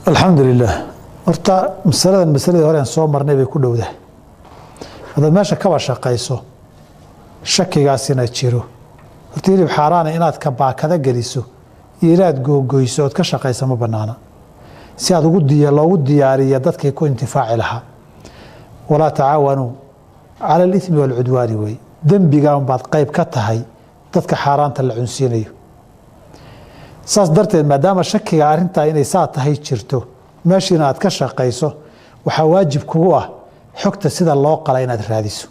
الحمد لله horta masaladii hore aan soo marnay bay ku dhowdahay hadaad meesha kaba shaqayso shakigaasina jiro horta hilib xaaraana inaad ka baakada geliso iyo inaad googoyso ood ka shaqaysa ma banaana si aad loogu diyaariya dadkii ku intifaaci lahaa walaa tacaawanuu cala alithmi waalcudwaani wey dembiga unbaad qayb ka tahay dadka xaaraanta la cunsiinayo saas darteed maadaama shakiga arrintaa inay saa tahay jirto meeshiina aad ka shaqayso waxaa waajib kugu ah xogta sida loo qala inaad raadiso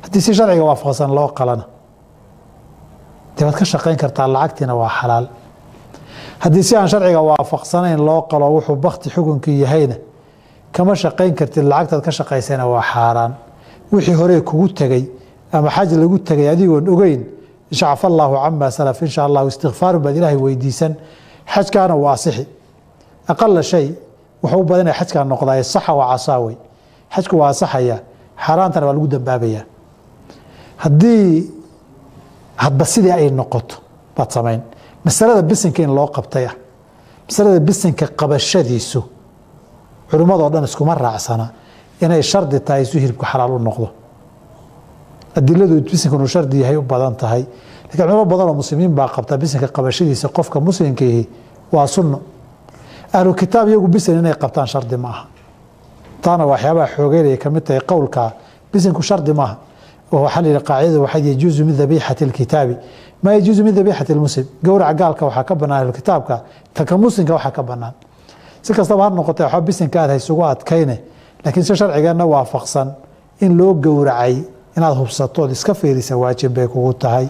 haddii si sharciga waafaqsan loo qalana dee waad ka shaqayn kartaa lacagtiina waa xalaal haddii si aan sharciga waafaqsanayn loo qalo wuxuu bakti xukunkii yahayna kama shaqayn kartid lacagtaad ka shaqaysayna waa xaaraan wixii horee kugu tegey ama xaj lagu tegay adigoon ogeyn shacaf allaahu camaa salaf insha allahu istikfaarun baad ilaahay weydiisan xajkaana waa asixi aqala shay wuxuu u badanaya xajkaa noqdaa saxa waa casaawey xajku waa asaxaya xaaraantana waa lagu dambaabayaa haddii hadba sidii ay noqoto baad samayn masalada bisinka in loo qabtay ah masalada bisinka qabashadiisu culimmadoo dhan iskuma raacsana inay shardi tahay isu hilibku xalaal u noqdo adiladu bisinka inuu shardi yahay u badan tahay lakiin culimo badan oo muslimiin baa qabta bisinka qabashadiisa qofka muslimkiihi waa sunno ahlu kitaab iyagu bisin inay qabtaan shardi ma aha taana waxyaabaha xoogeynaya ka mid tahay qowlka bisinku shardi maaha waxaa la yihi qaacidada waxaa yajuuzu min dabiixati alkitaabi maa yajuuzu min dabiixati almuslim gowraca gaalka waxaa ka bannaan ahlu kitaabka tanka muslimka waxaa ka bannaan si kastaba ha noqotee waxba bisinka aad haysugu adkayne laakiin si sharcigeenna waafaqsan in loo gowracay inaad hubsato ood iska fiirisa waajib bay kugu tahay